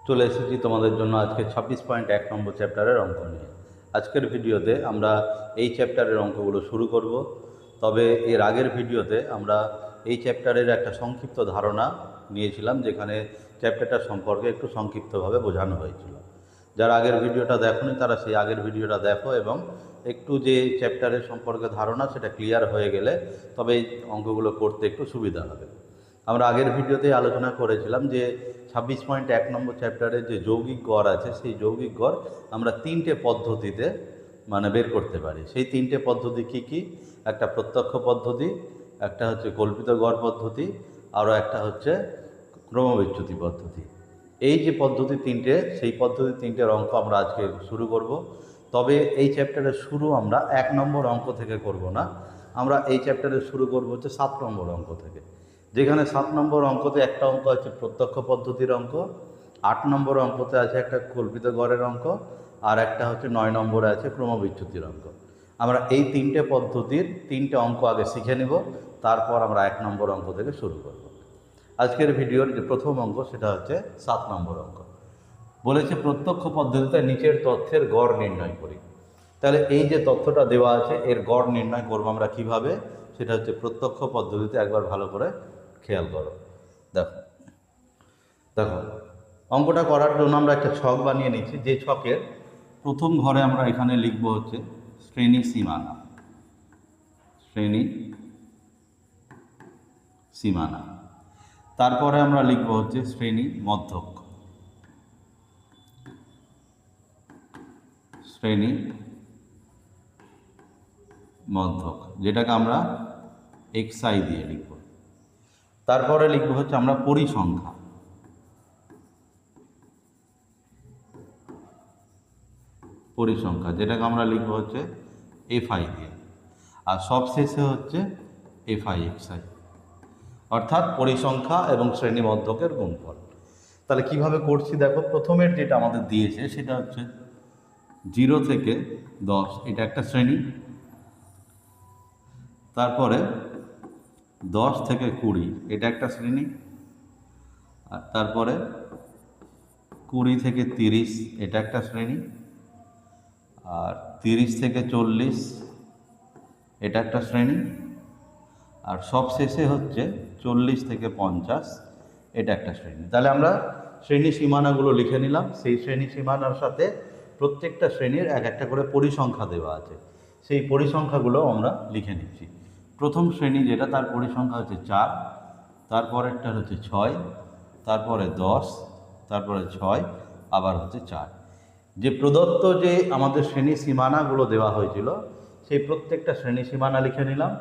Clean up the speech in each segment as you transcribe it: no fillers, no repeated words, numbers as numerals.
চলে এসেছি তোমাদের জন্য আজকে 26.1 নম্বর চ্যাপ্টারের অঙ্ক নিয়ে। আজকের ভিডিওতে আমরা এই চ্যাপ্টারের অঙ্কগুলো শুরু করব। তবে এর আগের ভিডিওতে আমরা এই চ্যাপ্টারের একটা সংক্ষিপ্ত ধারণা নিয়েছিলাম, যেখানে চ্যাপ্টারটা সম্পর্কে একটু সংক্ষিপ্তভাবে বোঝানো হয়েছিল। যারা আগের ভিডিওটা দেখোনি তারা সেই আগের ভিডিওটা দেখো, এবং একটু যে চ্যাপ্টারের সম্পর্কে ধারণা সেটা ক্লিয়ার হয়ে গেলে তবে এই অঙ্কগুলো করতে একটু সুবিধা হবে। আমরা আগের ভিডিওতে আলোচনা করেছিলাম যে 26.1 নম্বর চ্যাপ্টারে যে যৌগিক গড় আছে, সেই যৌগিক গড় আমরা তিনটে পদ্ধতিতে বের করতে পারি। সেই তিনটে পদ্ধতি কি কি? একটা প্রত্যক্ষ পদ্ধতি, একটা হচ্ছে কল্পিত গড় পদ্ধতি, আরও একটা হচ্ছে ক্রমবিচ্যুতি পদ্ধতি। এই যে পদ্ধতি তিনটে, সেই পদ্ধতি তিনটের অঙ্ক আমরা আজকে শুরু করব। তবে এই চ্যাপ্টারের শুরু আমরা 1 নম্বর অঙ্ক থেকে করব না, আমরা এই চ্যাপ্টারের শুরু করব হচ্ছে 7 নম্বর অঙ্ক থেকে। যেখানে 7 নম্বর অঙ্কতে একটা অঙ্ক আছে প্রত্যক্ষ পদ্ধতির অঙ্ক, 8 নম্বর অঙ্কতে আছে একটা কল্পিত গড়ের অঙ্ক, আর একটা হচ্ছে 9 নম্বরে আছে ক্রমবিচ্যুতির অঙ্ক। আমরা এই তিনটে পদ্ধতির তিনটে অঙ্ক আগে শিখে নেব, তারপর আমরা 1 নম্বর অঙ্ক থেকে শুরু করব। আজকের ভিডিওর যে প্রথম অঙ্ক সেটা হচ্ছে 7 নম্বর অঙ্ক। বলেছে প্রত্যক্ষ পদ্ধতিতে নিচের তথ্যের গড় নির্ণয় করি। তাহলে এই যে তথ্যটা দেওয়া আছে এর গড় নির্ণয় করবো আমরা কিভাবে, সেটা হচ্ছে প্রত্যক্ষ পদ্ধতিতে। একবার ভালো করে খেয়াল করো, দেখো দেখো অঙ্কটা করার জন্য আমরা একটা ছক বানিয়ে নিচ্ছি। যে ছকের প্রথম ঘরে আমরা এখানে লিখব হচ্ছে শ্রেণী সীমানা। শ্রেণী সীমানা, তারপরে আমরা লিখব হচ্ছে শ্রেণী মধ্যক। শ্রেণী মধ্যক, যেটাকে আমরা xi দিয়ে লিখব। তারপরে লিখব হচ্ছে আমরা পরিসংখ্যা। পরিসংখ্যা, যেটাকে আমরা লিখব হচ্ছে fi দিয়ে। আর সবশেষে হচ্ছে fi(xi), অর্থাৎ পরিসংখ্যা এবং শ্রেণী মধ্যকের গুণফল। তাহলে কিভাবে করছি দেখো, প্রথমের যেটা আমাদের দিয়েছে সেটা হচ্ছে 0 থেকে 10, এটা একটা শ্রেণী। তারপরে 10 থেকে 20, এটা একটা শ্রেণী। আর তারপরে 20 থেকে 30, এটা একটা শ্রেণী। আর 30 থেকে 40, এটা একটা শ্রেণী। আর সবশেষে হচ্ছে 40 থেকে 50, এটা একটা শ্রেণী। তাহলে আমরা শ্রেণী সীমানাগুলো লিখে নিলাম। সেই শ্রেণী সীমানার সাথে প্রত্যেকটা শ্রেণীর এক একটা করে পরিসংখ্যা দেওয়া আছে, সেই পরিসংখ্যাগুলো আমরা লিখে নিচ্ছি। প্রথম শ্রেণী যেটা, তার পরিসংখ্যা হচ্ছে 4, তারপরেরটা হচ্ছে 6, তারপরে 10, তারপরে 6, আবার হচ্ছে 4। যে প্রদত্ত যে আমাদের শ্রেণী সীমানাগুলো দেওয়া হয়েছিল, সেই প্রত্যেকটা শ্রেণী সীমানা লিখে নিলাম,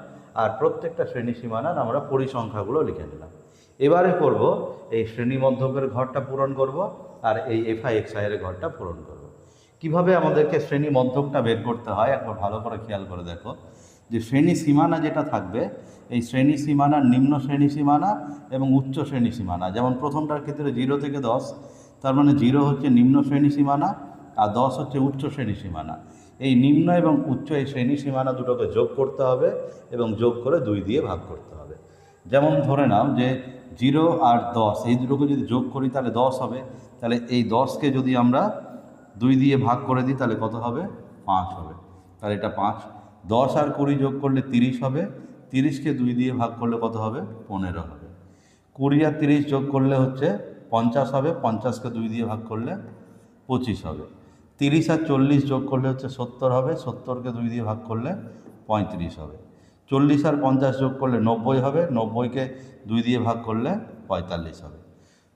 আর প্রত্যেকটা শ্রেণী সীমানার আমরা পরিসংখ্যাগুলো লিখে নিলাম। এবারে করব এই শ্রেণী মধ্যকের ঘরটা পূরণ করব, আর এই fi(xi) এর ঘরটা পূরণ করব। কিভাবে আমাদেরকে শ্রেণী মধ্যকটা বের করতে হয় একবার ভালো করে খেয়াল করে দেখো। যে শ্রেণী সীমানা যেটা থাকবে, এই শ্রেণী সীমানার নিম্ন শ্রেণী সীমানা এবং উচ্চ শ্রেণী সীমানা, যেমন প্রথমটার ক্ষেত্রে 0 থেকে 10, তার মানে 0 হচ্ছে নিম্ন শ্রেণী সীমানা আর 10 হচ্ছে উচ্চ শ্রেণী সীমানা। এই নিম্ন এবং উচ্চ এই শ্রেণী সীমানা দুটোকে যোগ করতে হবে এবং যোগ করে 2 দিয়ে ভাগ করতে হবে। যেমন ধরে নাও যে 0 আর 10 এই দুটোকে যদি যোগ করি তাহলে 10 হবে। তাহলে এই 10কে যদি আমরা 2 দিয়ে ভাগ করে দিই তাহলে কত হবে? 5 হবে। তাহলে এটা 5। 10 আর 20 যোগ করলে 30 হবে। 30কে 2 দিয়ে ভাগ করলে কত হবে? 15 হবে। 20 আর 30 যোগ করলে হচ্ছে 50 হবে। 50কে 2 দিয়ে ভাগ করলে 25 হবে। 30 আর 40 যোগ করলে হচ্ছে 70 হবে। 70কে 2 দিয়ে ভাগ করলে 35 হবে। 40 আর 50 যোগ করলে 90 হবে। 90কে 2 দিয়ে ভাগ করলে 45 হবে।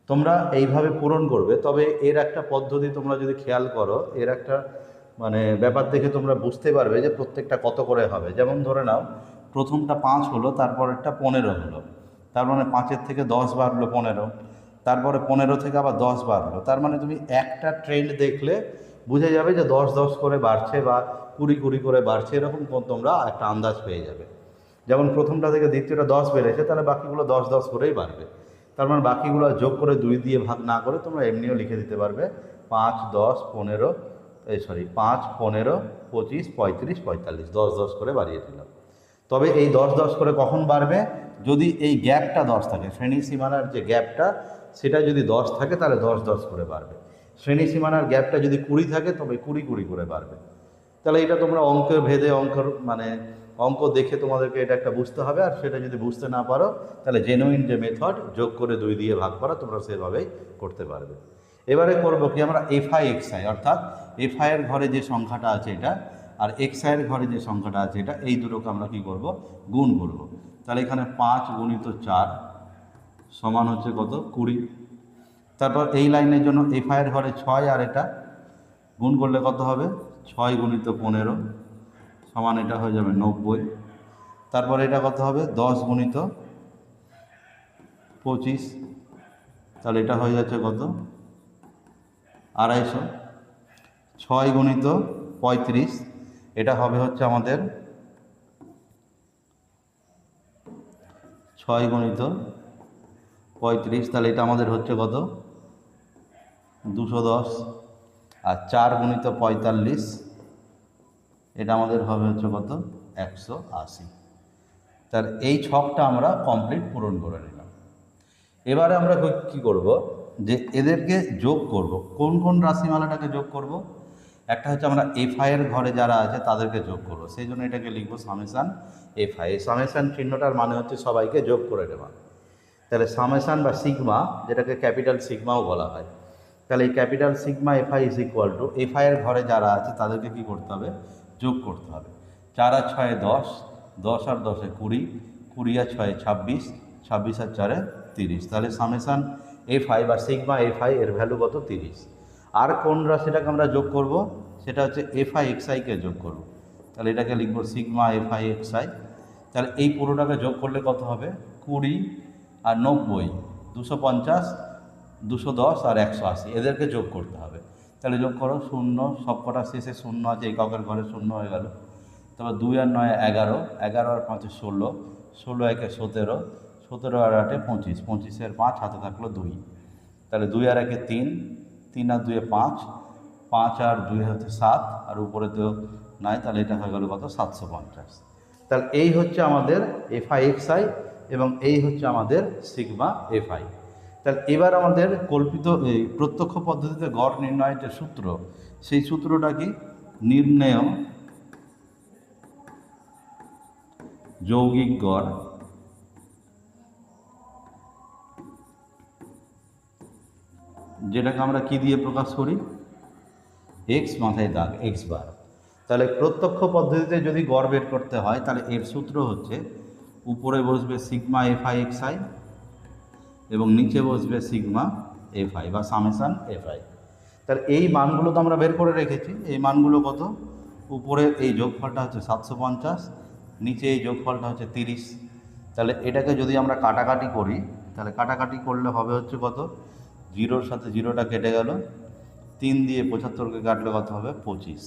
তোমরা এইভাবে পূরণ করবে। তবে এর একটা পদ্ধতি তোমরা যদি খেয়াল করো, এর একটা ব্যাপার দেখে তোমরা বুঝতে পারবে যে প্রত্যেকটা কত করে হবে। যেমন ধরে নাও প্রথমটা 5 হলো, তারপরেরটা 15 হলো, তার মানে 5-এর থেকে 10 বাড়লো 15, তারপরে 15 থেকে আবার 10 বাড়লো। তার মানে তুমি একটা ট্রেন্ড দেখলে বুঝে যাবে যে 10-10 করে বাড়ছে বা 20-20 করে বাড়ছে, এরকম তোমরা একটা আন্দাজ পেয়ে যাবে। যেমন প্রথমটা থেকে দ্বিতীয়টা 10 বেড়েছে, তাহলে বাকিগুলো 10-10 করেই বাড়বে। তার মানে বাকিগুলো যোগ করে 2 দিয়ে ভাগ না করে তোমরা এমনিও লিখে দিতে পারবে 5, 10, 15, 5, 15, 25, 35, 45, 10-10 করে বাড়িয়ে দিলাম। তবে এই 10-10 করে কখন বাড়বে? যদি এই গ্যাপটা 10 থাকে, শ্রেণী সীমানার যে গ্যাপটা সেটা যদি 10 থাকে তাহলে 10 করে বাড়বে। শ্রেণী সীমানার গ্যাপটা যদি 20 থাকে তবে 20 করে বাড়বে। তাহলে এটা তোমরা অঙ্কের ভেদে অঙ্ক দেখে তোমাদেরকে এটা একটা বুঝতে হবে। আর সেটা যদি বুঝতে না পারো তাহলে জেনুইন যে মেথড যোগ করে 2 দিয়ে ভাগ করা, তোমরা সেভাবেই করতে পারবে। এবারে করবো কি আমরা এফআই এক্সআই, অর্থাৎ এফআই এর ঘরে যে সংখ্যাটা আছে এটা আর এক্সআই এর ঘরে যে সংখ্যাটা আছে এটা, এই দুটোকে আমরা কি করব, গুণ করব। তাহলে এখানে 5 গুণিত 4 সমান হচ্ছে কত, 20। তারপর এই লাইনের জন্য এফআই এর ঘরে 6 আর এটা গুণ করলে কত হবে, 6 গুণিত 15 সমান এটা হয়ে যাবে 90। তারপর এটা কত হবে, 10 গুণিত 25, তাহলে এটা হয়ে যাচ্ছে কত, 250। 6 গুণিত 35, এটা হবে হচ্ছে আমাদের 6 গুণিত 35, তাহলে এটা আমাদের হচ্ছে কত, 210। আর 4 গুণিত 45, এটা আমাদের হবে হচ্ছে কত, 180। তাহলে এই ছকটা আমরা কমপ্লিট পূরণ করে নিলাম। এবারে আমরা কি করব, যে এদেরকে যোগ করব। কোন কোন রাশিমালাটাকে যোগ করব, একটা হচ্ছে আমরা এফআই এর ঘরে যারা আছে তাদেরকে যোগ করব, সেই জন্য এটাকে লিখবো সামেশান এফআই। এই সামেশান চিহ্নটার মানে হচ্ছে সবাইকে যোগ করে দেওয়া। তাহলে সামেশান বা সিগমা, যেটাকে ক্যাপিটাল সিগমাও বলা হয়, তাহলে এই capital sigma FI is equal two FI এর ঘরে যারা আছে তাদেরকে কি করতে হবে, যোগ করতে হবে। 4 আর 6 10, 10 আর 10 20, 20 আর 6 26, 26 আর 4 30। তাহলে সামেশান এফআই বা সিগমা এফআই এর ভ্যালু কত, 30। আর কোন রাশিটাকে আমরা যোগ করব, সেটা হচ্ছে এফআই এক্সআইকে যোগ করব। তাহলে এটাকে লিখবো সিগমা এফআই এক্সআই। তাহলে এই পুরোটাকে যোগ করলে কত হবে, 20 আর 90, 250, 210 আর 180, এদেরকে যোগ করতে হবে। তাহলে যোগ করো, 0 সবকটা শেষে 0 আছে, এককের ঘরে 0 হয়ে গেল। তারপর 2 আর 9 11, 11 আর 5 16, 16 একে 17, 17 আর 8 25, 25 5 হাতে থাকলো 2। তাহলে 2 আর 1 3, 3 আর 2 5, 5 আর 2 হচ্ছে 7, আর উপরে তো নাই, তাহলে এটা হয়ে গেল কত, 750। তাহলে এই হচ্ছে আমাদের এফআই এক্সআই এবং এই হচ্ছে আমাদের সিগমা এফআই। তাহলে এবার আমাদের কল্পিত এই প্রত্যক্ষ পদ্ধতিতে গড় নির্ণয়ের যে সূত্র, সেই সূত্রটা কি, নির্ণেয় যৌগিক গড় যেটাকে আমরা কি দিয়ে প্রকাশ করি, এক্স মাথায় দাগ, এক্স বার। তাহলে প্রত্যক্ষ পদ্ধতিতে যদি গড় বের করতে হয় তাহলে এর সূত্র হচ্ছে, উপরে বসবে সিগমা এফআই এক্সআই এবং নিচে বসবে সিগমা এফআই বা সামেশান এফআই। তাহলে এই মানগুলো তো আমরা বের করে রেখেছি। এই মানগুলো কত, উপরে এই যোগফলটা হচ্ছে 750, নিচে এই যোগফলটা হচ্ছে 30। তাহলে এটাকে যদি আমরা কাটাকাটি করি, তাহলে কাটাকাটি করলে হবে হচ্ছে কত, 0-র সাথে 0টা কেটে গেল, 3 দিয়ে 75কে কাটলে কত হবে, 25।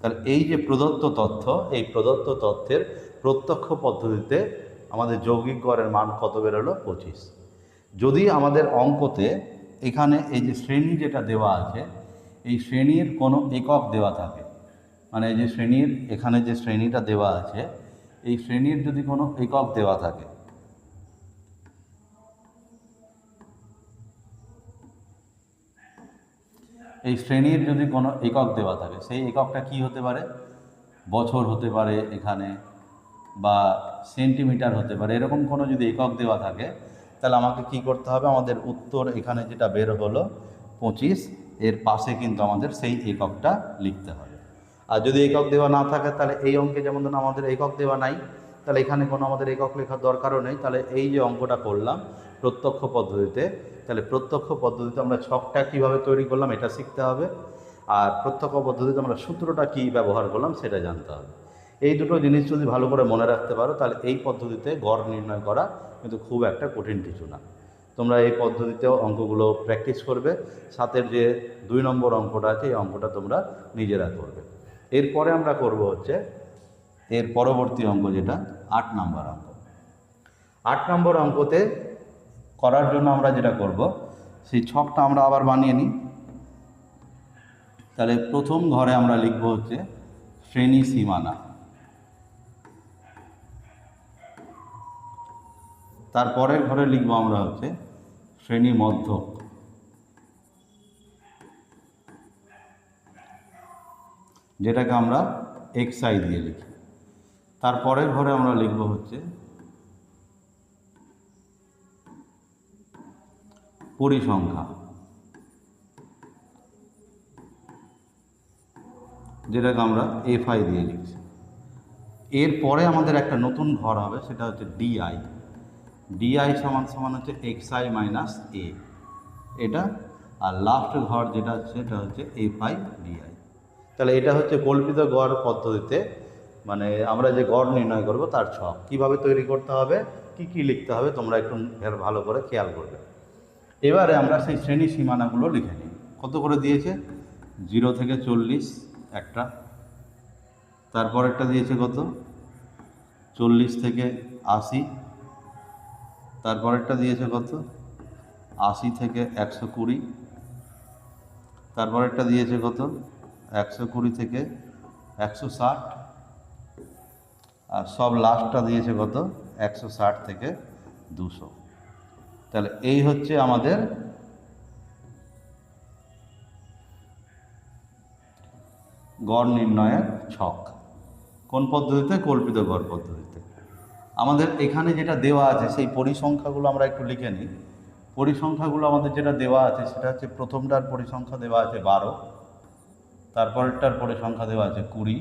তাহলে এই যে প্রদত্ত তথ্য, এই প্রদত্ত তথ্যের প্রত্যক্ষ পদ্ধতিতে আমাদের যৌগিক গড়ের মান কত বেরোলো, 25। যদি আমাদের অঙ্কতে এখানে এই যে শ্রেণী যেটা দেওয়া আছে, এই শ্রেণীর কোনো একক দেওয়া থাকে, মানে এই যে শ্রেণীর এখানে যে শ্রেণীটা দেওয়া আছে, এই শ্রেণীর যদি কোনো একক দেওয়া থাকে, এই শ্রেণীর যদি কোনো একক দেওয়া থাকে, সেই এককটা কি হতে পারে, বছর হতে পারে এখানে, বা সেন্টিমিটার হতে পারে, এরকম কোনো যদি একক দেওয়া থাকে, তাহলে আমাকে কি করতে হবে, আমাদের উত্তর এখানে যেটা বের হলো 25, এর পাশে কিন্তু আমাদের সেই এককটা লিখতে হবে। আর যদি একক দেওয়া না থাকে, তাহলে এই অঙ্কে যেমন ধরুন আমাদের একক দেওয়া নাই, তাহলে এখানে কোনো আমাদের একক লেখার দরকারও নেই। তাহলে এই যে অঙ্কটা করলাম প্রত্যক্ষ পদ্ধতিতে, তাহলে প্রত্যক্ষ পদ্ধতিতে আমরা ছকটা কীভাবে তৈরি করলাম এটা শিখতে হবে, আর প্রত্যক্ষ পদ্ধতিতে আমরা সূত্রটা কী ব্যবহার করলাম সেটা জানতে হবে। এই দুটো জিনিস যদি ভালো করে মনে রাখতে পারো, তাহলে এই পদ্ধতিতে গড় নির্ণয় করা কিন্তু খুব একটা কঠিন কিছু না। তোমরা এই পদ্ধতিতেও অঙ্কগুলো প্র্যাকটিস করবে, সাথের যে 2 নম্বর অঙ্কটা আছে এই অঙ্কটা তোমরা নিজেরা করবে। এরপরে আমরা করব হচ্ছে এর পরবর্তী অঙ্ক, যেটা 8 নম্বর অঙ্ক। 8 নম্বর অঙ্কতে করার জন্য আমরা যেটা করব, সেই ছকটা আমরা আবার বানিয়ে নিই। তাহলে প্রথম ঘরে আমরা লিখব হচ্ছে শ্রেণী সীমানা। তারপরের ঘরে লিখবো আমরা হচ্ছে শ্রেণী মধ্যক, যেটাকে আমরা xi দিয়ে লিখি। তারপরের ঘরে আমরা লিখব হচ্ছে পরিসংখ্যা, যেটাকে আমরা fi দিয়ে লিখছি। এরপরে আমাদের একটা নতুন ঘর হবে, সেটা হচ্ছে ডিআই। ডিআই সমান সমান হচ্ছে xi মাইনাস এ, এটা। আর লাস্ট ঘর যেটা হচ্ছে সেটা হচ্ছে fi ডিআই। তাহলে এটা হচ্ছে কল্পিত গড় পদ্ধতিতে, মানে আমরা যে গড় নির্ণয় করব তার ছক কীভাবে তৈরি করতে হবে, কি কি লিখতে হবে, তোমরা একটু ভালো করে খেয়াল করবে। এবারে আমরা সেই শ্রেণী সীমানাগুলো লিখে নিই। কত করে দিয়েছে? 0 থেকে 40 একটা, তারপরেরটা দিয়েছে কত? 40 থেকে 80, তারপরেরটা দিয়েছে কত? 80 থেকে 120, তারপরেরটা দিয়েছে কত? 120 থেকে 160, আর সব লাস্টটা দিয়েছে কত? 160 থেকে 200। তাহলে এই হচ্ছে আমাদের গড় নির্ণয়ের ছক। কোন পদ্ধতিতে? কল্পিত গড় পদ্ধতিতে। আমাদের এখানে যেটা দেওয়া আছে সেই পরিসংখ্যাগুলো আমরা একটু লিখে নিই। পরিসংখ্যাগুলো আমাদের যেটা দেওয়া আছে সেটা হচ্ছে প্রথমটার পরিসংখ্যা দেওয়া আছে 12, তারপরেরটার পরিসংখ্যা দেওয়া আছে 20,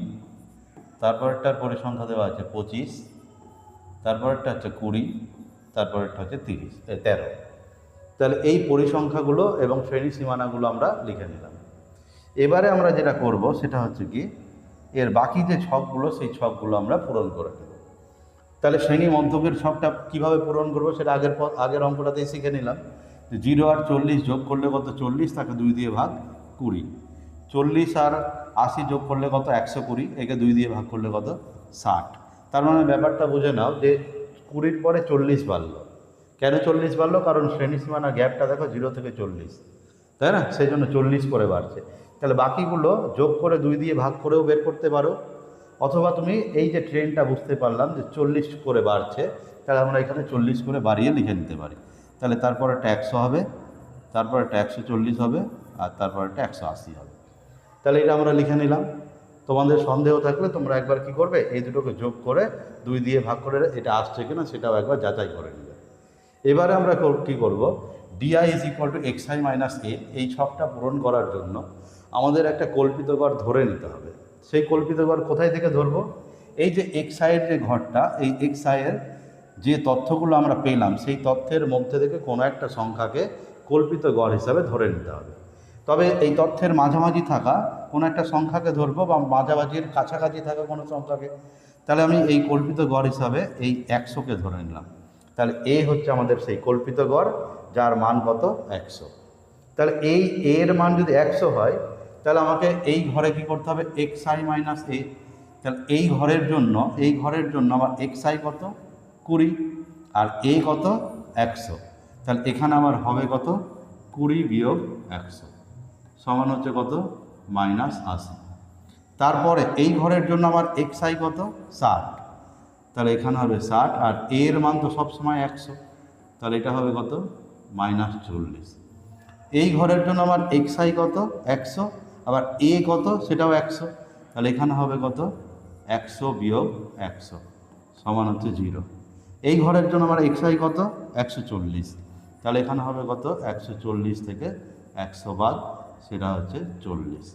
তারপরেরটার পরিসংখ্যা দেওয়া আছে 25, তারপরেরটা হচ্ছে 20, তারপরেরটা হচ্ছে 13। তাহলে এই পরিসংখ্যাগুলো এবং শ্রেণী সীমানাগুলো আমরা লিখে নিলাম। এবারে আমরা যেটা করব সেটা হচ্ছে কি, এর বাকি যে ছকগুলো সেই ছকগুলো আমরা পূরণ করে দেব। তাহলে শ্রেণী মধ্যকের ছকটা কীভাবে পূরণ করবো সেটা আগের অঙ্কটাতেই শিখে নিলাম। 0 আর 40 যোগ করলে কত? 40, তাকে 2 দিয়ে ভাগ 20। 40 আর 80 যোগ করলে কত? 120, একে 2 দিয়ে ভাগ করলে কত? 60। তার মানে ব্যাপারটা বুঝে নাও যে 20-র পরে 40 বাড়লো। কেন 40 বাড়লো? কারণ শ্রেণী সীমানা গ্যাপটা দেখো 0 থেকে 40, তাই না? সেই জন্য 40 করে বাড়ছে। তাহলে বাকিগুলো যোগ করে 2 দিয়ে ভাগ করেও বের করতে পারো, অথবা তুমি এই যে ট্রেনটা বুঝতে পারলাম যে 40 করে বাড়ছে, তাহলে আমরা এখানে 40 করে বাড়িয়ে লিখে নিতে পারি। তাহলে তারপর একটা 100 হবে, তারপর একটা 140 হবে, আর তারপর একটা 180 হবে। তাহলে এটা আমরা লিখে নিলাম। তোমাদের সন্দেহ থাকলে তোমরা একবার কি করবে, এই দুটোকে যোগ করে 2 দিয়ে ভাগ করে এটা আসছে কিনা সেটাও একবার যাচাই করে নেবে। এবারে আমরা কি করব, DI is equal to xi minus A, এই ছকটা পূরণ করার জন্য আমাদের একটা কল্পিত গড় ধরে নিতে হবে। সেই কল্পিত গড় কোথায় থেকে ধরবো? এই যে xi এর যে ঘরটা, এই xi এর যে তথ্যগুলো আমরা পেলাম সেই তথ্যের মধ্যে থেকে কোনো একটা সংখ্যাকে কল্পিত গড় হিসাবে ধরে নিতে হবে। তবে এই তথ্যের মাঝামাঝি থাকা কোনো একটা সংখ্যাকে ধরবো, বা মাঝামাঝির কাছাকাছি থাকা কোনো সংখ্যাকে। তাহলে আমি এই কল্পিত গড় হিসাবে এই 100কে ধরে নিলাম। তাহলে এ হচ্ছে আমাদের সেই কল্পিত গড়, যার মান কত? 100। তাহলে এই এর মান যদি 100 হয়, তাহলে আমাকে এই ঘরে কি করতে হবে? xi মাইনাস এ। তাহলে এই ঘরের জন্য আমার xi কত? 20, আর এ কত? 100। তাহলে এখানে আমার হবে কত? 20 বিয়োগ 100 সমান হচ্ছে কত? -80। তারপরে এই ঘরের জন্য আমার xi কত? 60। তাহলে এখানে হবে 60, আর এর মান তো সবসময় 100, তাহলে এটা হবে কত? -40। এই ঘরের জন্য আমার xi কত? 100, আবার এ কত? সেটাও 100, তাহলে এখানে হবে কত? 100 বিয়োগ 100 সমান হচ্ছে 0। এই ঘরের জন্য আমার xi কত? 140, তাহলে এখানে হবে কত? 140 থেকে 100 বাদ, সেটা হচ্ছে 40।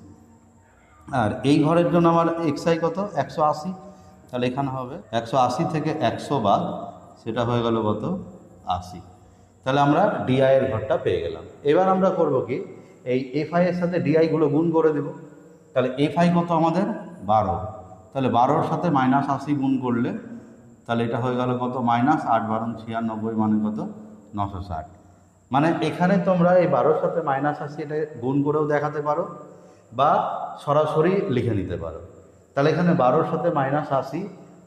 আর এই ঘরের জন্য আমার xi কত? 180, তাহলে এখানে হবে 180 থেকে 100 বাদ, সেটা হয়ে গেল কত? 80। তাহলে আমরা ডিআই এর ঘরটা পেয়ে গেলাম। এবার আমরা করব কি, এই এফআই এর সাথে ডিআইগুলো গুণ করে দেব। তাহলে এফআই কত আমাদের? 12। তাহলে 12-র সাথে -80 গুণ করলে তাহলে এটা হয়ে গেল কত? -8 12 96, মানে কত? 960। মানে এখানে তোমরা এই 12-র সাথে -80 এটা গুণ করেও দেখাতে পারো, বা সরাসরি লিখে নিতে পারো। তাহলে এখানে 12-র সাথে -80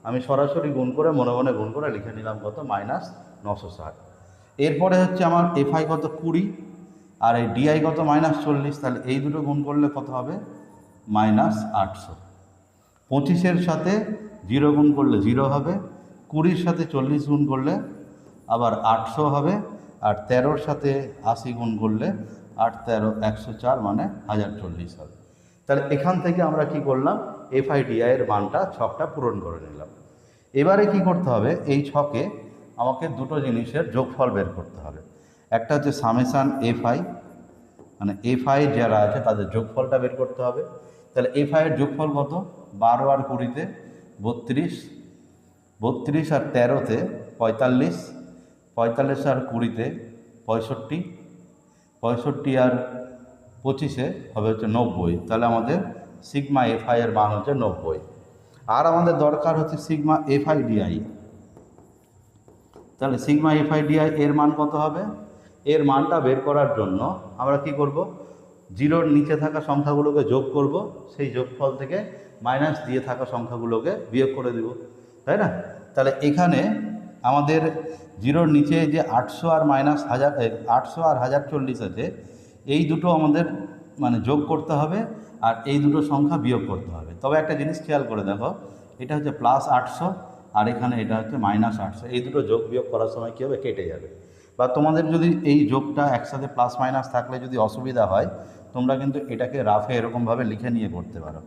আমি সরাসরি গুণ করে মনে মনে গুণ করে লিখে নিলাম কত? -960। এরপরে হচ্ছে আমার এফআই কত? 20, আর এই ডিআই কত? -40। তাহলে এই দুটো গুণ করলে কত হবে? -800। 25-এর সাথে 0 গুণ করলে 0 হবে, 20-র সাথে 40 গুণ করলে আবার 800 হবে, আর 13-র সাথে 80 গুণ করলে 8 13 104 মানে 1040 হবে। তাহলে এখান থেকে আমরা কি করলাম, এফআইডিআই এর মানটা ছকটা পূরণ করে নিলাম। এবারে কি করতে হবে, এই ছকে আমাকে দুটো জিনিসের যোগফল বের করতে হবে। একটা হচ্ছে সামেশান এফআই, মানে এফআই যারা আছে তাদের যোগফলটা বের করতে হবে। তাহলে এফআই এর যোগফল কত, 12 আর 20-তে 32, 32 আর 13-তে 45, 45 আর 20-তে 65, 65 আর 25-এ হবে হচ্ছে 90। তাহলে আমাদের সিগমা এফআই এর মান হচ্ছে 90। আর আমাদের দরকার হচ্ছে সিগমা এফআইডিআই। তাহলে সিগমা এফআইডিআই এর মান কত হবে, এর মানটা বের করার জন্য আমরা কি করব, জিরোর নিচে থাকা সংখ্যাগুলোকে যোগ করব, সেই যোগফল থেকে মাইনাস দিয়ে থাকা সংখ্যাগুলোকে বিয়োগ করে দেব, তাই না? তাহলে এখানে আমাদের জিরোর নিচে যে 800 আর মাইনাস 800 আর 1040 আছে, এই দুটো আমাদের মানে যোগ করতে হবে, আর এই দুটো সংখ্যা বিয়োগ করতে হবে। তবে একটা জিনিস খেয়াল করে দেখো, এটা হচ্ছে +800 আর এখানে এটা হচ্ছে -800, এই দুটো যোগ বিয়োগ করার সময় কী হবে, কেটে যাবে। বা তোমাদের যদি এই যোগটা একসাথে প্লাস মাইনাস থাকলে যদি অসুবিধা হয়, তোমরা কিন্তু এটাকে রাফে এরকমভাবে লিখে নিয়ে করতে পারো।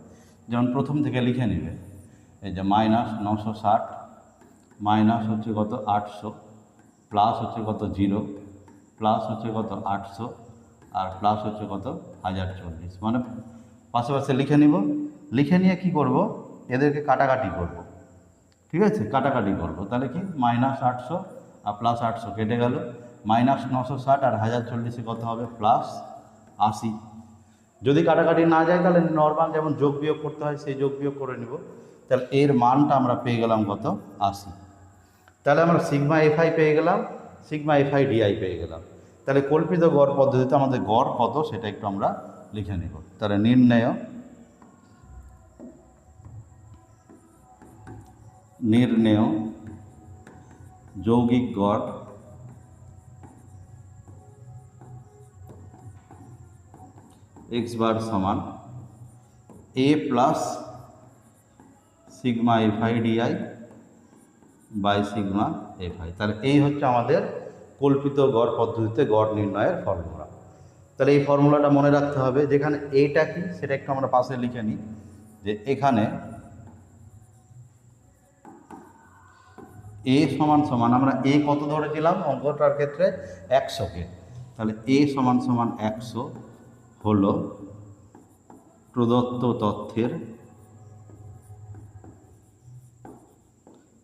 যেমন প্রথম থেকে লিখে নিবে, এই যে -960 মাইনাস হচ্ছে কত 800, প্লাস হচ্ছে কত 0, প্লাস হচ্ছে কত 800, আর প্লাস হচ্ছে কত 1040, মানে পাশে পাশে লিখে নিব। লিখে নিয়ে কি করব, এদেরকে কাটাকাটি করব, ঠিক আছে? কাটাকাটি করব, তাহলে কি -800 আর +800 কেটে গেল, -960 আর 1040 কত হবে, +80। যদি কাটাকাটি না যায় তাহলে নর্মাল যেমন যোগ বিয়োগ করতে হয় সেই যোগ বিয়োগ করে নিব। তাহলে এর মানটা আমরা পেয়ে গেলাম কত, 80। তাহলে আমরা সিগমা এফআই পেয়ে গেলাম, সিগমা এফআই ডিআই পেয়ে গেলাম। তাহলে কল্পিত গড় পদ্ধতিতে আমাদের গড় কত সেটা একটু আমরা লিখে নেব। তাহলে নির্ণেয় যৌগিক গড় x বার সমান a plus sigma fi di by sigma fi. তাহলে এই হচ্ছে আমাদের কল্পিত গড় পদ্ধতিতে গড় নির্ণয়ের ফর্মুলা। তাহলে এই ফর্মুলাটা মনে রাখতে হবে, যেখানে এটা কি সেটা একটু আমরা পাশে লিখে নিই, যে এখানে এ সমান সমান আমরা এ কত ধরেছিলাম অঙ্কটার ক্ষেত্রে 100-কে, তাহলে এ সমান সমান 100 হলো প্রদত্ত তথ্যের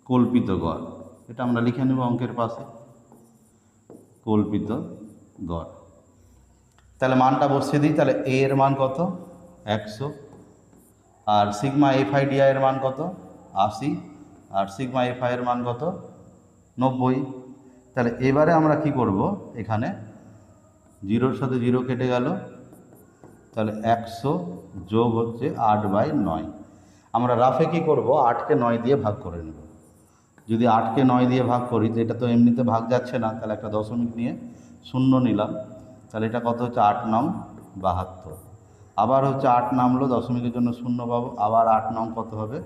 কল্পিত গড়। এটা আমরা লিখে নেব অঙ্কের পাশে, কল্পিত গড়। তাহলে মানটা বসিয়ে দিই, তাহলে এ এর মান কত 100, আর সিগমা এফআই ডিআই এর মান কত 80, আর সিগমা এফআই এর মান কত 90। তাহলে এবারে আমরা কি করব, এখানে 0-র সাথে 0 কেটে গেল, তাহলে 100 যোগ হচ্ছে 8/9। আমরা রাফে কি করব, 8-কে 9 দিয়ে ভাগ করে নেব। যদি 8-কে 9 দিয়ে ভাগ করি, তো এটা তো এমনিতে ভাগ যাচ্ছে না, তাহলে একটা দশমিক নিয়ে 0 নিলাম, তাহলে এটা কত হচ্ছে 8-9 72। আবার হচ্ছে 8 নামলো, দশমিকের জন্য 0 পাবো, আবার 8-9 কত হবে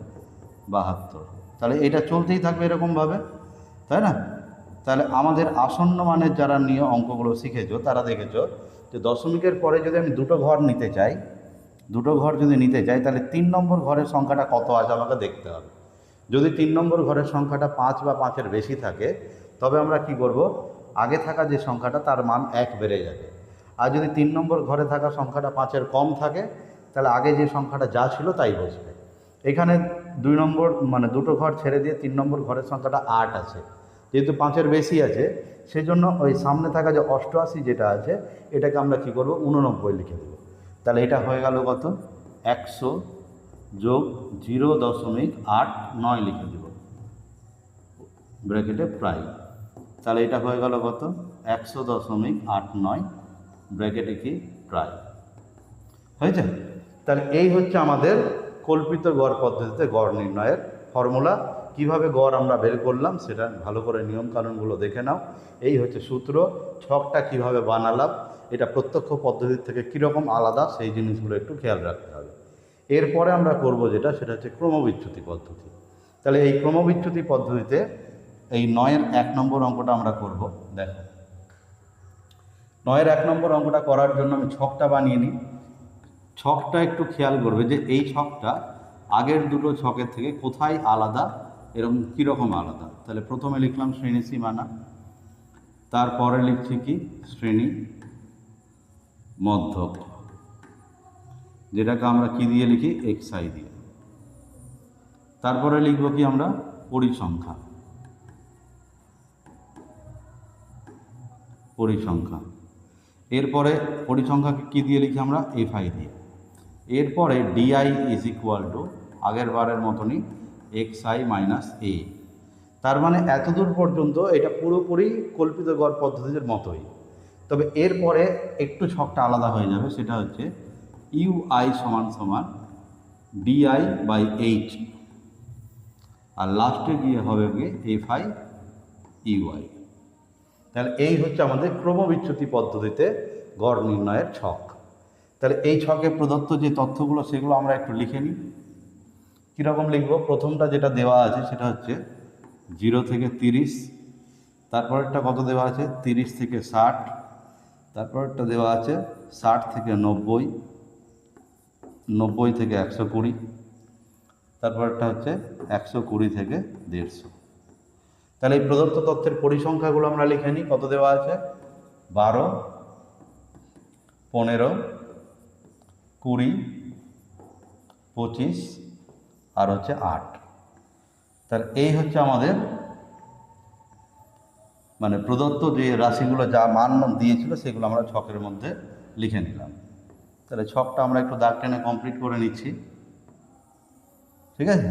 72। তাহলে এটা চলতেই থাকবে এরকমভাবে, তাই না? তাহলে আমাদের আসন্ন মানের যারা নিয়ে অঙ্কগুলো শিখেছো তারা দেখেছো যে দশমিকের পরে যদি আমি দুটো ঘর নিতে চাই, দুটো ঘর যদি নিতে চাই, তাহলে 3 নম্বর ঘরের সংখ্যাটা কত আছে আমাকে দেখতে হবে। যদি 3 নম্বর ঘরের সংখ্যাটা 5 বা 5-এর বেশি থাকে, তবে আমরা কি করব, আগে থাকা যে সংখ্যাটা তার মান 1 বেড়ে যাবে। আর যদি 3 নম্বর ঘরে থাকা সংখ্যাটা 5-এর কম থাকে, তাহলে আগে যে সংখ্যাটা যা ছিল তাই বসবে। এখানে 2 নম্বর মানে দুটো ঘর ছেড়ে দিয়ে 3 নম্বর ঘরের সংখ্যাটা 8 আছে, যেহেতু 5-এর বেশি আছে সেই জন্য ওই সামনে থাকা যে 88 যেটা আছে এটাকে আমরা কি করব 89 লিখে দেব। তাহলে এটা হয়ে গেল কত, 100 যোগ 0.89 লিখে দেব ব্র্যাকেটে প্রায়। তাহলে এটা হয়ে গেল কত, 100.89 ব্র্যাকেটে কি প্রায় হয়েছে। তাহলে এই হচ্ছে আমাদের কল্পিত গড় পদ্ধতিতে গড় নির্ণয়ের ফর্মুলা। কিভাবে গড় আমরা বের করলাম সেটা ভালো করে নিয়মকানুনগুলো দেখে নাও। এই হচ্ছে সূত্র। ছকটা কিভাবে বানালাম, এটা প্রত্যক্ষ পদ্ধতির থেকে কীরকম আলাদা সেই জিনিসগুলো একটু খেয়াল রাখতে হবে। এরপরে আমরা করব যেটা, সেটা হচ্ছে ক্রমবিচ্যুতি পদ্ধতি। তাহলে এই ক্রমবিচ্যুতি পদ্ধতিতে এই 9-এর 1 নম্বর অঙ্কটা আমরা করব। দেখো 9-এর 1 নম্বর অঙ্কটা করার জন্য আমি ছকটা বানিয়ে নিই। ছকটা একটু খেয়াল করবে যে এই ছকটা আগের দুটো ছকের থেকে কোথায় আলাদা, এরকম কীরকম আলাদা। তাহলে প্রথমে লিখলাম শ্রেণী সীমানা, তারপরে লিখছি কি শ্রেণী মধ্যক, যেটাকে আমরা কি দিয়ে লিখি xi দিয়ে। তারপরে লিখব কি আমরা পরিসংখ্যা, পরিসংখ্যা। এরপরে পরিসংখ্যাকে কি দিয়ে লিখি আমরা fi দিয়ে। এরপরে di ইজ ইকুয়াল টু আগের বারের মতনই xi মাইনাস a। তার মানে এতদূর পর্যন্ত এটা পুরোপুরি কল্পিত গড় পদ্ধতির মতোই, তবে এরপরে একটু ছকটা আলাদা হয়ে যাবে। সেটা হচ্ছে ui সমান সমান di বাই h, আর লাস্টে গিয়ে হবে গিয়ে fi ui। তাহলে এই হচ্ছে আমাদের ক্রমবিচ্যুতি পদ্ধতিতে গড় নির্ণয়ের ছক। তাহলে এই ছকে প্রদত্ত যে তথ্যগুলো সেগুলো আমরা একটু লিখে নিই। কীরকম লিখব? প্রথমটা যেটা দেওয়া আছে সেটা হচ্ছে 0 থেকে 30, তারপরেরটা কত দেওয়া আছে 30 থেকে 60, তারপরেরটা দেওয়া আছে 60 থেকে 90, 90 থেকে 120, তারপরেরটা হচ্ছে 120 থেকে 150। তাহলে এই প্রদত্ত তথ্যের পরিসংখ্যাগুলো আমরা লিখে নিই। কত দেওয়া আছে 12, 15, 20, 25 আর হচ্ছে 8। তার এই হচ্ছে আমাদের মানে প্রদত্ত যে রাশিগুলো যা মান দিয়েছিল সেগুলো আমরা ছকের মধ্যে লিখে নিলাম। তাহলে ছকটা আমরা একটু দাগ টেনে কমপ্লিট করে নিচ্ছি, ঠিক আছে।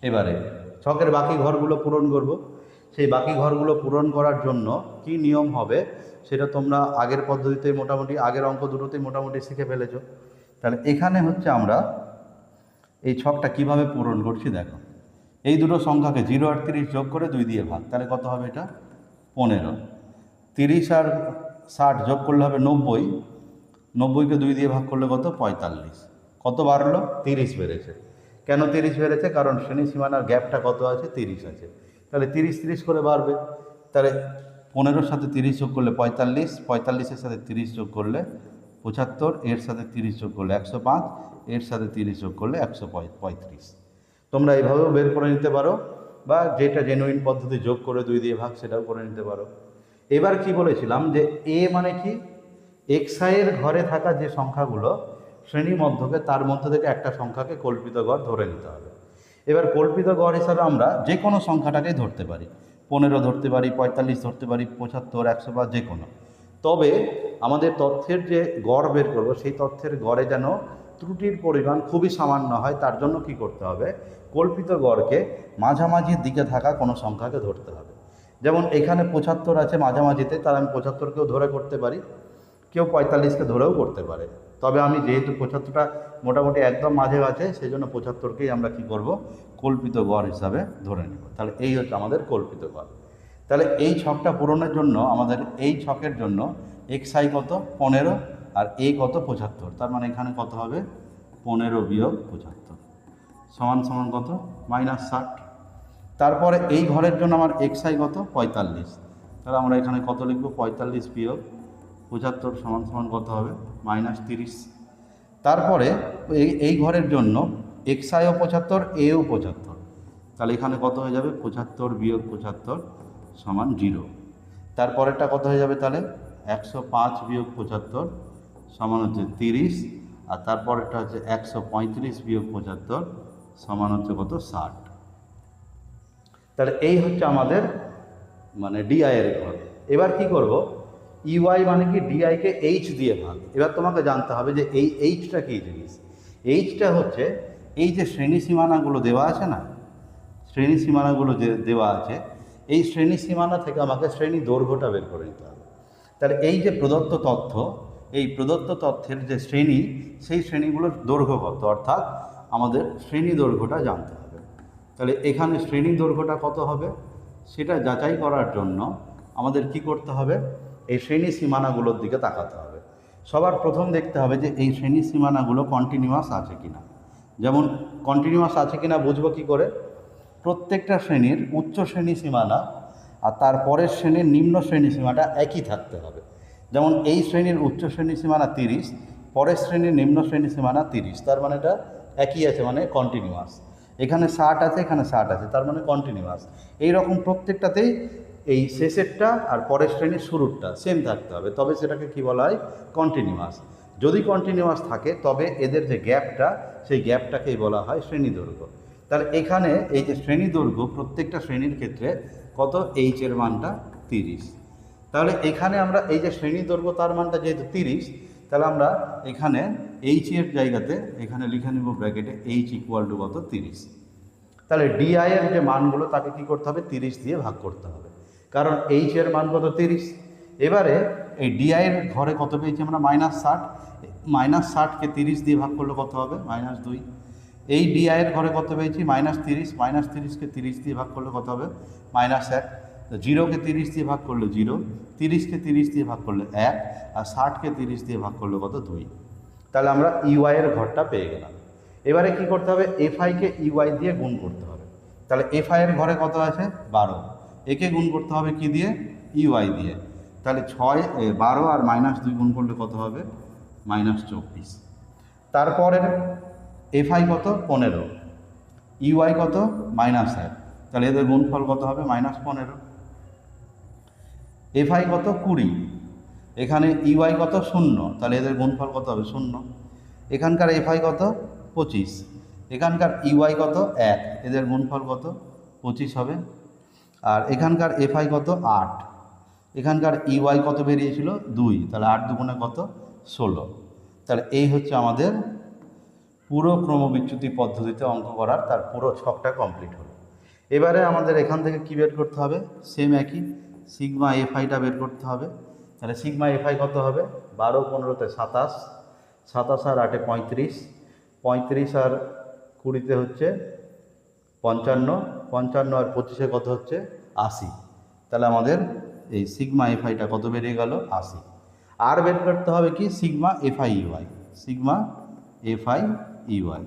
এবারে ছকের বাকি ঘরগুলো পূরণ করব। সেই বাকি ঘরগুলো পূরণ করার জন্য কি নিয়ম হবে সেটা তোমরা আগের পদ্ধতিতে মোটামুটি আগের অঙ্ক দুটোতেই মোটামুটি শিখে ফেলেছো। তাহলে এখানে হচ্ছে আমরা এই ছকটা কিভাবে পূরণ করছি দেখো। এই দুটো সংখ্যাকে 0 আর 30 যোগ করে 2 দিয়ে ভাগ, তাহলে কত হবে এটা 15। 30 আর 60 যোগ করলে হবে 90, 90কে 2 দিয়ে ভাগ করলে কত 45। কত বাড়লো 30 বেড়েছে। কেন 30 বেড়েছে? কারণ শ্রেণী সীমানার গ্যাপটা কত আছে 30 আছে। তাহলে 30 30 করে বাড়বে। তাহলে 15-র সাথে 30 যোগ করলে 45, 45-এর সাথে 30 যোগ করলে 75, এর সাথে 30 যোগ করলে 105, এর সাথে 30 যোগ করলে 135। তোমরা এইভাবেও বের করে নিতে পারো, বা যেটা জেনুইন পদ্ধতি যোগ করে 2 দিয়ে ভাগ সেটাও করে নিতে পারো। এবার কি বলেছিলাম যে এ মানে কি xi এর ঘরে থাকা যে সংখ্যাগুলো শ্রেণী মধ্যকে তার মধ্যে থেকে একটা সংখ্যাকে কল্পিত গড় ধরে নিতে হবে। এবার কল্পিত গড় হিসাবে আমরা যে কোনো সংখ্যাটাকেই ধরতে পারি, 15 ধরতে পারি, 45 ধরতে পারি, 75, 105 যে কোনো। তবে আমাদের তথ্যের যে গড় বের করবো সেই তথ্যের গড়ে যেন ত্রুটির পরিমাণ খুবই সামান্য হয়, তার জন্য কি করতে হবে কল্পিত গড়কে মাঝামাঝির দিকে থাকা কোনো সংখ্যাকে ধরতে হবে। যেমন এখানে 75 আছে মাঝামাঝিতে, তার আমি 75কেও ধরে করতে পারি, কেউ 45কে ধরেও করতে পারে। তবে আমি যেহেতু 75টা মোটামুটি একদম মাঝে আছে সেই জন্য 75কেই আমরা কি করব কল্পিত গড় হিসাবে ধরে নেব। তাহলে এই হচ্ছে আমাদের কল্পিত গড়। তাহলে এই ছকটা পূরণের জন্য আমাদের এই ছকের জন্য xi কত 15 আর a কত 75, তার মানে এখানে কত হবে 15 বিয়োগ 75 সমান সমান কত -60। তারপরে এই ঘরের জন্য আমার xi কত 45, তাহলে আমরা এখানে কত লিখব 45 বিয়োগ 75 সমান সমান কত হবে -30। তারপরে এই ঘরের জন্য xiও 75 এও 75, তাহলে এখানে কত হয়ে যাবে 75 বিয়োগ 75 সমান 0। তারপরেরটা কত হয়ে যাবে তাহলে 105 বিয়োগ 75 সমান হচ্ছে 30, আর তারপরেরটা হচ্ছে 135 বিয়োগ 75 সমান হচ্ছে কত 60। তাহলে এই হচ্ছে আমাদের মানে ডিআই এর ঘর। এবার কি করব ইউআই মানে কি ডিআইকে এইচ দিয়ে ভাগ। এবার তোমাকে জানতে হবে যে এই এইচটা কী জিনিস। এইচটা হচ্ছে এই যে শ্রেণী সীমানাগুলো দেওয়া আছে না, শ্রেণী সীমানাগুলো যে দেওয়া আছে এই শ্রেণী সীমানা থেকে আমাকে শ্রেণী দৈর্ঘ্যটা বের করে নিতে হবে। তাহলে এই যে প্রদত্ত তথ্য, এই প্রদত্ত তথ্যের যে শ্রেণী সেই শ্রেণীগুলোর দৈর্ঘ্য কত, অর্থাৎ আমাদের শ্রেণী দৈর্ঘ্যটা জানতে হবে। তাহলে এখানে শ্রেণী দৈর্ঘ্যটা কত হবে সেটা যাচাই করার জন্য আমাদের কি করতে হবে এই শ্রেণী সীমানাগুলোর দিকে তাকাতে হবে। সবার প্রথম দেখতে হবে যে এই শ্রেণী সীমানাগুলো কন্টিনিউয়াস আছে কিনা। যেমন কন্টিনিউয়াস আছে কিনা বুঝবো কী করে, প্রত্যেকটা শ্রেণীর উচ্চ শ্রেণী সীমানা আর তার পরের শ্রেণীর নিম্ন শ্রেণী সীমাটা একই থাকতে হবে। যেমন এই শ্রেণীর উচ্চ শ্রেণী সীমানা 30, পরের শ্রেণীর নিম্ন শ্রেণী সীমানা 30, তার মানে এটা একই আছে, মানে কন্টিনিউয়াস। এখানে 60 আছে, এখানে 60 আছে, তার মানে কন্টিনিউয়াস। এইরকম প্রত্যেকটাতেই এই শেষেরটা আর পরের শ্রেণীর শুরুরটা সেম থাকতে হবে, তবে সেটাকে কি বলা হয়? কন্টিনিউয়াস। যদি কন্টিনিউয়াস থাকে তবে এদের যে গ্যাপটা, সেই গ্যাপটাকেই বলা হয় শ্রেণী দৈর্ঘ্য। তাহলে এখানে এই যে শ্রেণী দৈর্ঘ্য, প্রত্যেকটা শ্রেণীর ক্ষেত্রে কত? এইচের মানটা 30। তাহলে এখানে আমরা এই যে শ্রেণী দৈর্ঘ্য তার মানটা যেহেতু 30, তাহলে আমরা এখানে এইচের জায়গাতে এখানে লিখে নেব ব্র্যাকেটে এইচ ইকুয়াল টু কত? 30। তাহলে ডিআই এর যে মানগুলো তাকে কি করতে হবে? 30 দিয়ে ভাগ করতে হবে, কারণ এইচ এর মান কত? 30। এবারে এই ডিআই এর ঘরে কত পেয়েছি আমরা? -60। -60কে 30 দিয়ে ভাগ করলে কত হবে? -2। এই ডিআই এর ঘরে কত পেয়েছি? -30। -30কে 30 দিয়ে ভাগ করলে কত হবে? -1। 0কে 30 দিয়ে ভাগ করলে 0, 30কে 30 দিয়ে ভাগ করলে 1, আর 60কে 30 দিয়ে ভাগ করলে কত? 2। তাহলে আমরা ইউআই এর ঘরটা পেয়ে গেলাম। এবারে কি করতে হবে? এফআইকে ইউআই দিয়ে গুণ করতে হবে। তাহলে এফআই এর ঘরে কত আছে? 12, একে গুণ করতে হবে কি দিয়ে? ইউআই দিয়ে। তাহলে 12 আর -2 গুণ করলে কত হবে? -24। তারপরের এফআই কত? 15, ইউআই কত? -1। তাহলে এদের গুণফল কত হবে? -15। এফআই কত? 20, এখানে ইউআই কত? 0, তাহলে এদের গুণফল কত হবে? 0। এখানকার এফআই কত? 25, এখানকার ইউআই কত? 1, এদের গুণফল কত? 25 হবে। আর এখানকার এফআই কত? 8, এখানকার ইউআই কত বেরিয়েছিল? 2, তাহলে 8 দুগুণে কত? 16। তাহলে এই হচ্ছে আমাদের পুরো ক্রমবিচ্যুতি পদ্ধতিতে অঙ্ক করার তার পুরো ছকটা কমপ্লিট হলো। এবারে আমাদের এখান থেকে কি বের করতে হবে? সেম একই সিগমা এফআইটা বের করতে হবে। তাহলে সিগমা এফআই কত হবে? 12 15তে 27, 27 আর 8-এ 35, 35 আর 20-তে হচ্ছে 55, 55 আর 25-এ কত হচ্ছে? 80। তাহলে আমাদের এই সিগমা এফআইটা কত বেরিয়ে গেল? 80। আর বের করতে হবে কি? Sigma fi ui, sigma fi ui.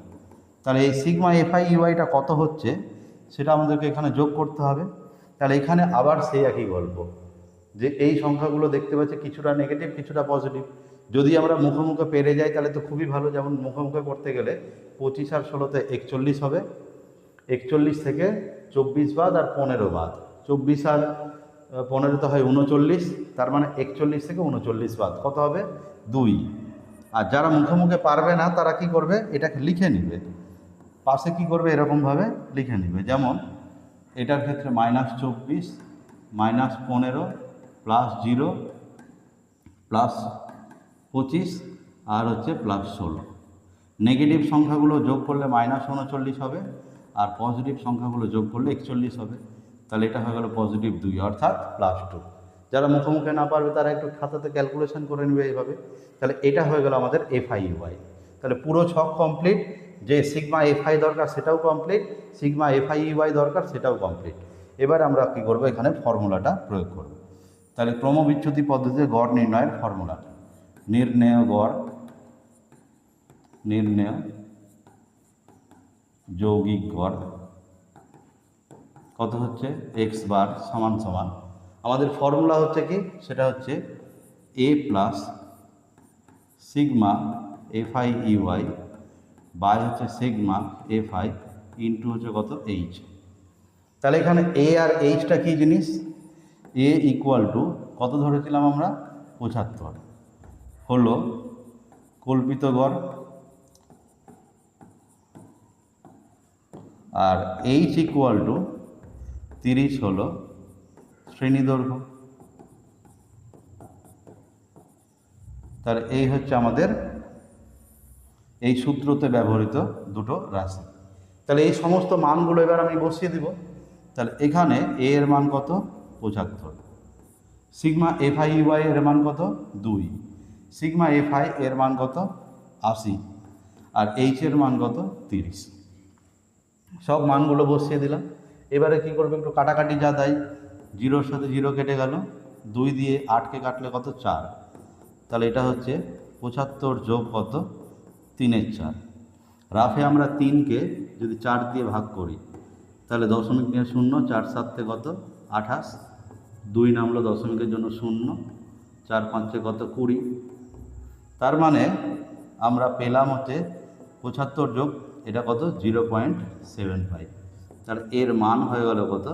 তাহলে এই সিগমা এফআই ইউআইটা কত হচ্ছে সেটা আমাদেরকে এখানে যোগ করতে হবে। তাহলে এখানে আবার সেই একই গল্প, যে এই সংখ্যাগুলো দেখতে পাচ্ছি কিছুটা নেগেটিভ কিছুটা পজিটিভ। যদি আমরা মুখে মুখে পেরে যাই তাহলে তো খুবই ভালো। যেমন মুখে মুখে করতে গেলে 25 আর 16-তে 41 হবে, 41 থেকে 24 বাদ আর 15 বাদ, 24 আর 15-তে হয় 39, তার মানে 41 থেকে 39 বাদ কত হবে? 2। আর যারা মুখে মুখে পারবে না তারা কি করবে? এটাকে লিখে নেবে, পাশে কি করবে? এরকমভাবে লিখে নেবে। যেমন এটার ক্ষেত্রে -24, -15 +0 +25 আর হচ্ছে +16। নেগেটিভ সংখ্যাগুলো যোগ করলে -39 হবে, আর পজিটিভ সংখ্যাগুলো যোগ করলে 41 হবে। তাহলে এটা হয়ে গেল +2 অর্থাৎ +2। যারা মুখে মুখে না পারবে তারা একটু খাতাতে ক্যালকুলেশন করে নেবে এইভাবে। তাহলে এটা হয়ে গেল আমাদের এফআই ইউআই। তাহলে পুরো ছক কমপ্লিট। যে সিগমা এফআই দরকার সেটাও কমপ্লিট, সিগমা এফআই ইউআই দরকার সেটাও কমপ্লিট। এবার আমরা কী করবো? এখানে ফর্মুলাটা প্রয়োগ করব। তাহলে ক্রমবিচ্যুতি পদ্ধতিতে গড় নির্ণয়ের ফর্মুলাটা, নির্ণেয় গড়, নির্ণেয় যৌগিক গড় কত হচ্ছে? x বার সমান সমান আমাদের ফর্মুলা হচ্ছে কি? সেটা হচ্ছে a plus sigma fi ui by হচ্ছে সিগমা এফআই ইন্টু হচ্ছে কত? এইচ। তাহলে এখানে এ আর এইচটা কী জিনিস? এ ইকুয়াল টু কত ধরেছিলাম আমরা? 75 হলো কল্পিত গড়, আর এইচ ইকুয়াল টু 30 হলো শ্রেণী দৈর্ঘ্য। তাহলে এই হচ্ছে আমাদের এই সূত্রতে ব্যবহৃত দুটো রাশি। তাহলে এই সমস্ত মানগুলো এবার আমি বসিয়ে দিব। তাহলে এখানে এ এর মান কত? 75, সিগমা এফআই ইউআই এর মান কত? 2, সিগমা এফআই এর মান কত? 80, আর এইচ এর মান কত? 30। সব মানগুলো বসিয়ে দিলাম। এবারে কি করবে? একটু কাটাকাটি যা দেয়, 0-র সাথে 0 কেটে গেল, 2 দিয়ে 8কে কাটলে কত? 4। তাহলে এটা হচ্ছে 75 যোগ কত? 3-এর 4। রাফে আমরা 3কে যদি 4 দিয়ে ভাগ করি তাহলে দশমিক নিয়ে 0, 4 7 কত 28, 2 নামলো দশমিকের জন্য 0, 4 5 কত 20। তার মানে আমরা পেলাম হচ্ছে 75 যোগ এটা কত 0.75। তাহলে এর মান হয়ে গেল কত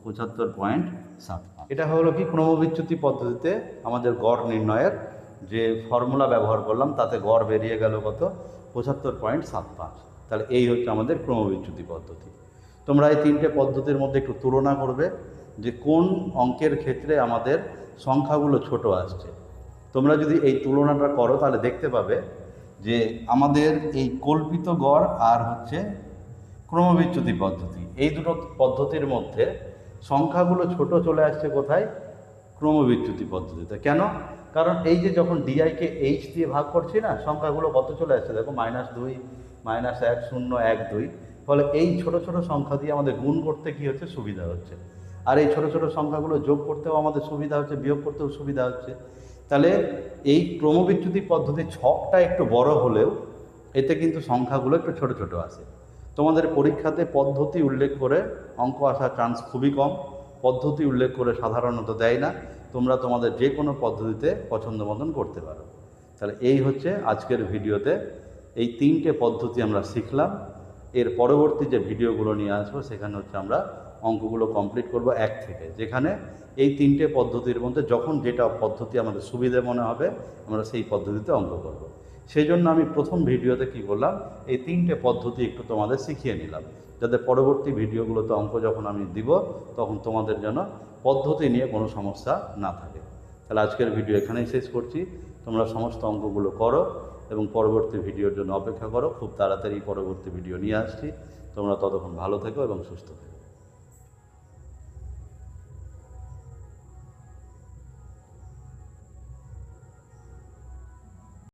75.75। এটা হলো কি ক্রমবিচ্যুতি পদ্ধতিতে আমাদের গড় নির্ণয়ের যে ফর্মুলা ব্যবহার করলাম তাতে গড় বেরিয়ে গেল কত 75.75। তাহলে এই হচ্ছে আমাদের ক্রমবিচ্যুতি পদ্ধতি। তোমরা এই তিনটে পদ্ধতির মধ্যে একটু তুলনা করবে যে কোন অঙ্কের ক্ষেত্রে আমাদের সংখ্যাগুলো ছোট আসছে। তোমরা যদি এই তুলনাটা করো তাহলে দেখতে পাবে যে আমাদের এই কল্পিত গড় আর হচ্ছে ক্রমবিচ্যুতি পদ্ধতি, এই দুটো পদ্ধতির মধ্যে সংখ্যাগুলো ছোট চলে আসছে কোথায়, ক্রমবিচ্যুতি পদ্ধতিতে। কেন? কারণ এই যে যখন ডিআইকে এইচ দিয়ে ভাগ করছি না, সংখ্যাগুলো কত চলে আসছে দেখো -2, -1, 0, 1, 2। ফলে এই ছোট ছোট সংখ্যা দিয়ে আমাদের গুণ করতে কি হচ্ছে সুবিধা হচ্ছে, আর এই ছোট ছোট সংখ্যাগুলো যোগ করতেও আমাদের সুবিধা হচ্ছে, বিয়োগ করতেও সুবিধা হচ্ছে। তাহলে এই ক্রমবিচ্যুতি পদ্ধতির ছকটা একটু বড় হলেও এতে কিন্তু সংখ্যাগুলো একটু ছোট ছোট আসে। তোমাদের পরীক্ষাতে পদ্ধতি উল্লেখ করে অঙ্ক আসার চান্স খুবই কম, পদ্ধতি উল্লেখ করে সাধারণত দেয় না। তোমরা তোমাদের যে কোনো পদ্ধতিতে পছন্দ মতন করতে পারো। তাহলে এই হচ্ছে আজকের ভিডিওতে এই তিনটে পদ্ধতি আমরা শিখলাম। এর পরবর্তী যে ভিডিওগুলো নিয়ে আসবো সেখানে হচ্ছে আমরা অঙ্কগুলো কমপ্লিট করব 1 থেকে, যেখানে এই তিনটে পদ্ধতির মধ্যে যখন যেটা পদ্ধতি আমাদের সুবিধে মনে হবে আমরা সেই পদ্ধতিতে অঙ্ক করব। সেই জন্য আমি প্রথম ভিডিওতে কি করলাম, এই তিনটে পদ্ধতি একটু তোমাদের শিখিয়ে নিলাম, যাতে পরবর্তী ভিডিওগুলোতে অঙ্ক যখন আমি দিব তখন তোমাদের যেন পদ্ধতি নিয়ে কোনো সমস্যা না থাকে। তাহলে আজকের ভিডিও এখানেই শেষ করছি। তোমরা সমস্ত অঙ্কগুলো করো এবং পরবর্তী ভিডিওর জন্য অপেক্ষা করো। খুব তাড়াতাড়ি পরবর্তী ভিডিও নিয়ে আসছি। তোমরা ততক্ষণ ভালো থেকো এবং সুস্থ থেকো।